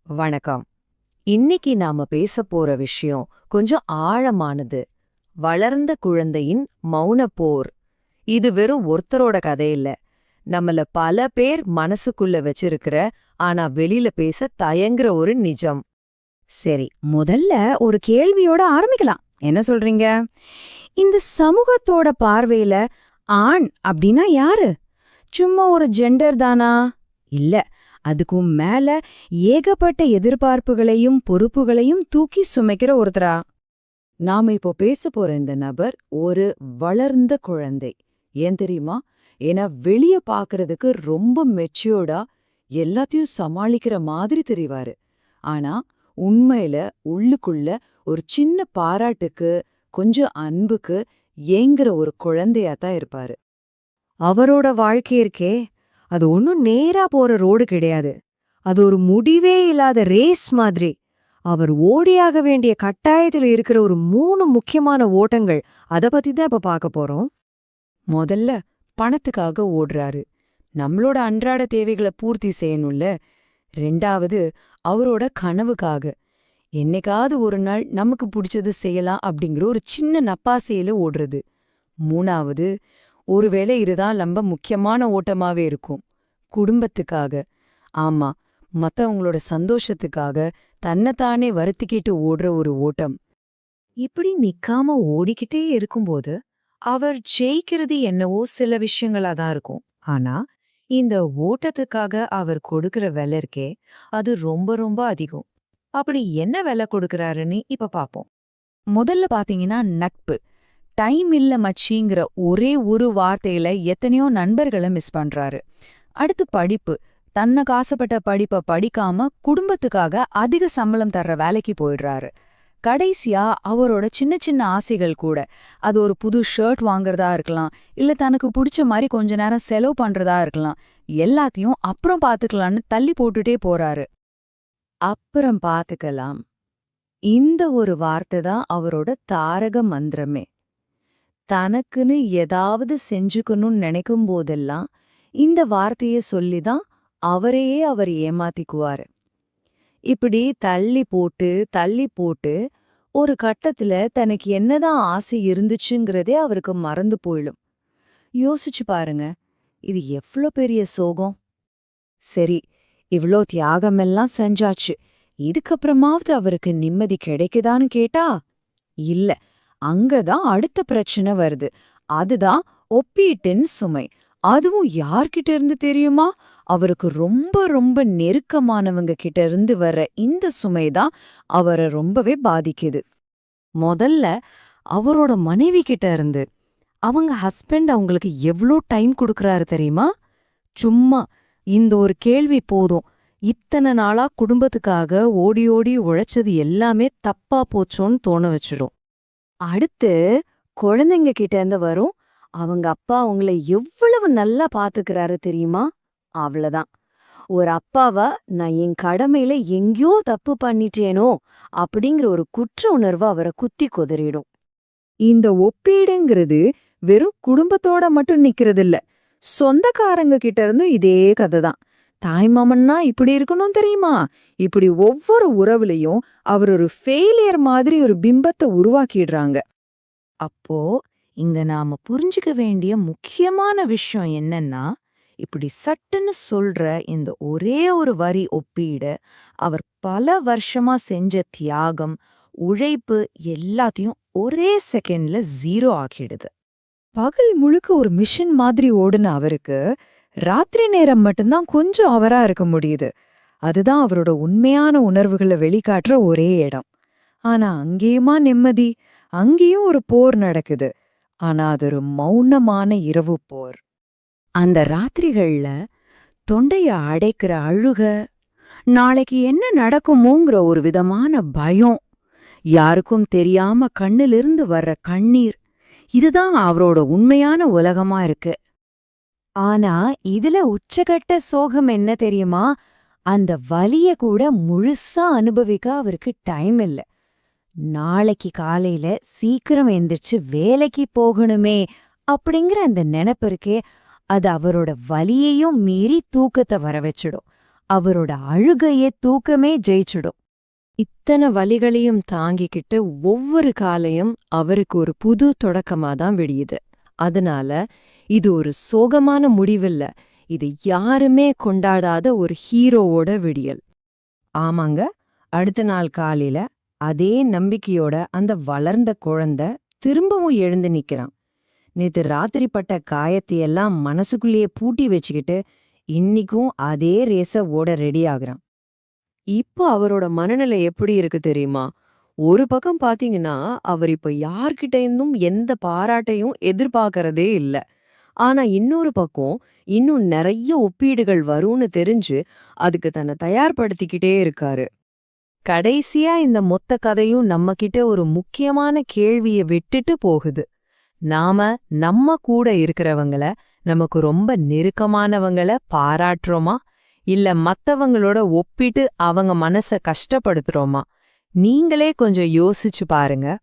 வணக்கம். இன்னைக்கு நாம பேசப் போற விஷயம் கொஞ்சம் ஆழமானது. வளர்ந்த குழந்தையின் மௌனப் போர். இது வெறும் ஒருத்தரோட கதை இல்ல. நம்மள பல பேர் மனசுக்குள்ள வச்சிருக்கிற, ஆனா வெளியில பேச தயங்குற ஒரு நிஜம். சரி, முதல்ல ஒரு கேள்வியோட ஆரம்பிக்கலாம். என்ன சொல்றீங்க? இந்த சமூகத்தோட பார்வையில ஆண் அப்படின்னா யாரு? சும்மா ஒரு ஜெண்டர் தானா? இல்ல, அதுக்கும் மேல ஏகப்பட்ட எதிர்பார்ப்புகளையும் பொறுப்புகளையும் தூக்கி சுமைக்கிற ஒருத்தரா? நாம இப்போ பேசப் போற இந்த நபர் ஒரு வளர்ந்த குழந்தை. ஏன் தெரியுமா? ஏன்னா வெளிய பாக்குறதுக்கு ரொம்ப மெச்சூர்டா எல்லாத்தையும் சமாளிக்கிற மாதிரி தெரிவாரு. ஆனா உண்மையில உள்ளுக்குள்ள ஒரு சின்ன பாராட்டுக்கு, கொஞ்சம் அன்புக்கு ஏங்குற ஒரு குழந்தையா தான் இருப்பாரு. அவரோட வாழ்க்கை இருக்கே, அது ஒன்னும் நேரா போற ரோடு கிடையாது. அது ஒரு முடிவே இல்லாத ரேஸ் மாதிரி. அவர் ஓடியாக வேண்டிய கட்டாயத்துல இருக்கிற ஒரு 3 முக்கியமான ஓட்டங்கள், அத பத்தி தான் இப்ப பார்க்க போறோம். முதல்ல பணத்துக்காக ஓடுறாரு. நம்மளோட அன்றாட தேவைகளை பூர்த்தி செய்யணும்ல. ரெண்டாவது அவரோட கனவுக்காக. என்னைக்காவது ஒரு நாள் நமக்கு பிடிச்சது செய்யலாம் அப்படிங்கிற ஒரு சின்ன நப்பாசையில ஓடுறது. மூணாவது, ஒருவேளை இதுதான் ரொம்ப முக்கியமான ஓட்டமாவே இருக்கும், குடும்பத்துக்காக. ஆமா, மத்தவங்களோட சந்தோஷத்துக்காக தன்னைத்தானே வருத்திக்கிட்டு ஓடுற ஒரு ஓட்டம். இப்படி நிக்காம ஓடிக்கிட்டே இருக்கும்போது அவர் ஜெயிக்கிறது என்னவோ சில விஷயங்களா தான் இருக்கும். ஆனா இந்த ஓட்டத்துக்காக அவர் கொடுக்கிற விலை இருக்கே, அது ரொம்ப ரொம்ப அதிகம். அப்படி என்ன விலை கொடுக்கறாருன்னு இப்ப பாப்போம். முதல்ல பாத்தீங்கன்னா நட்பு. டைம் இல்ல மச்சிங்கிற ஒரே ஒரு வார்த்தையில எத்தனையோ நண்பர்களை மிஸ் பண்றாரு. அடுத்து படிப்பு. தனக்கு ஆசைப்பட்ட படிப்பை படிக்காம குடும்பத்துக்காக அதிக சம்பளம் தர்ற வேலைக்கு போயிடுறாரு. கடைசியா அவரோட சின்ன சின்ன ஆசைகள் கூட, அது ஒரு புது ஷர்ட் வாங்குறதா இருக்கலாம், இல்ல தனக்கு பிடிச்ச மாதிரி கொஞ்ச நேரம் செலவு பண்றதா இருக்கலாம், எல்லாத்தையும் அப்புறம் பாத்துக்கலான்னு தள்ளி போட்டுட்டே போறாரு. அப்புறம் பாத்துக்கலாம், இந்த ஒரு வார்த்தை தான் அவரோட தாரக மந்திரமே. தனக்குன்னு ஏதாவது செஞ்சுக்கணும்னு நினைக்கும் போதெல்லாம் இந்த வார்த்தைய சொல்லிதான் அவரையே அவர் ஏமாத்திக்குவாரு. இப்படி தள்ளி போட்டு தள்ளி போட்டு ஒரு கட்டத்துல தனக்கு என்னதான் ஆசை இருந்துச்சுங்கிறதே அவருக்கு மறந்து போயிடும். யோசிச்சு பாருங்க, இது எவ்ளோ பெரிய சோகம். சரி, இவ்ளோ தியாகமெல்லாம் செஞ்சாச்சு, இதுக்கப்புறமாவது அவருக்கு நிம்மதி கிடைக்குதான்னு கேட்டா இல்ல. அங்கதான் அடுத்த பிரச்சனை வருது. அதுதான் ஒப்பீட்டின் சுமை. அதுவும் யார்கிட்ட இருந்து தெரியுமா? அவருக்கு ரொம்ப ரொம்ப நெருக்கமானவங்க கிட்ட இருந்து வர்ற இந்த சுமைதான் அவரை ரொம்பவே பாதிக்குது. முதல்ல அவரோட மனைவி கிட்ட இருந்து. அவங்க ஹஸ்பண்ட் அவங்களுக்கு எவ்ளோ டைம் கொடுக்கறாரு தெரியுமா? சும்மா இந்த ஒரு கேள்வி போதும், இத்தனை நாளா குடும்பத்துக்காக ஓடி ஓடி உழைச்சது எல்லாமே தப்பா போச்சோன்னு தோண வச்சிடும். அடுத்து குழந்தைங்க கிட்ட இருந்து வரும். அவங்க அப்பா அவங்கள எவ்வளவு நல்லா பாத்துக்கிறாரு தெரியுமா? அவ்வளவுதான். ஒரு அப்பாவா நான் என் கடமையில எங்கேயோ தப்பு பண்ணிட்டேனோ அப்படிங்கிற ஒரு குற்ற உணர்வு அவரை குத்தி கொதறிடும். இந்த ஒப்பீடுங்கிறது வெறும் குடும்பத்தோட மட்டும் நிக்கிறதில்ல, சொந்தக்காரங்க கிட்ட இருந்தும் இதே கதை தான். தாய்மாமன்னா இப்படி இருக்கணும் தெரியுமா? இப்படி ஒவ்வொரு உறவுலையும் அவர் ஒரு ஃபெயிலியர் மாதிரி ஒரு பிம்பத்தை உருவாக்கிடுறாங்க. அப்போ இங்க நாம புரிஞ்சுக்க வேண்டிய முக்கியமான விஷயம் என்னன்னா, இப்படி சட்டுன்னு சொல்ற இந்த ஒரே ஒரு வரி ஒப்பீடு அவர் பல வருஷமா செஞ்ச தியாகம், உழைப்பு எல்லாத்தையும் ஒரே செகண்ட்ல ஜீரோ ஆக்கிடுது. பகல் முழுக்க ஒரு மிஷன் மாதிரி ஓடுன அவருக்கு ராத்திரி நேரம் மட்டும்தான் கொஞ்சம் அவரா இருக்க முடியுது. அதுதான் அவரோட உண்மையான உணர்வுகளை வெளிக்காட்டுற ஒரே இடம். ஆனா அங்கேயுமா நிம்மதி? அங்கேயும் ஒரு போர் நடக்குது. ஆனா அது ஒரு மௌனமான இரவு போர். அந்த ராத்திரிகள்ல தொண்டைய அடைக்கிற அழுக, நாளைக்கு என்ன நடக்குமோங்கிற ஒரு விதமான பயம், யாருக்கும் தெரியாம கண்ணிலிருந்து வர்ற கண்ணீர், இதுதான் அவரோட உண்மையான உலகமா இருக்கு. ஆனா இதுல உச்சகட்ட சோகம் என்ன தெரியுமா? அந்த வலிய கூட முழுசா அனுபவிக்க அவருக்கு டைம் இல்ல. நாளைக்கு காலையில சீக்கிரம் எந்திரிச்சு வேலைக்கு போகணுமே அப்படிங்கிற அந்த நினைப்பு இருக்கே, அது அவரோட வலியையும் மீறி தூக்கத்தை வர வச்சிடும். அவரோட அழுகையே தூக்கமே ஜெயிச்சிடும். இத்தனை வலிகளையும் தாங்கிக்கிட்டு ஒவ்வொரு காலையும் அவருக்கு ஒரு புது தொடக்கமா தான் விடியுது. அதனால இது ஒரு சோகமான முடிவில்ல, இது யாருமே கொண்டாடாத ஒரு ஹீரோவோட விடியல். ஆமாங்க, அடுத்த நாள் காலையில அதே நம்பிக்கையோட அந்த வளர்ந்த குழந்தை திரும்பவும் எழுந்து நிக்கிறான். நேத்து ராத்திரி பட்ட காயத்தையெல்லாம் மனசுக்குள்ளேயே பூட்டி வச்சுக்கிட்டு இன்னிக்கும் அதே ரேஸ ஓட ரெடி ஆகுறான். இப்போ அவரோட மனநிலை எப்படி இருக்கு தெரியுமா? ஒரு பக்கம் பாத்தீங்கன்னா, அவர் இப்ப யார்கிட்ட இருந்தும் எந்த பாராட்டையும் எதிர்பார்க்கறதே இல்ல. ஆனா இன்னொரு பக்கம், இன்னும் நெறைய ஒப்பீடுகள் வரும்னு தெரிஞ்சு, அதுக்கு தன்னை தயார்படுத்திக்கிட்டே இருக்காரு. கடைசியா இந்த மொத்த கதையும் நம்மகிட்ட ஒரு முக்கியமான கேள்விய விட்டுட்டு போகுது. நாம நம்ம கூட இருக்கிறவங்கள, நமக்கு ரொம்ப நெருக்கமானவங்கள பாராட்டுறோமா, இல்ல மத்தவங்களோட ஒப்பிட்டு அவங்க மனச கஷ்டப்படுத்துறோமா? நீங்களே கொஞ்சம் யோசிச்சு பாருங்க.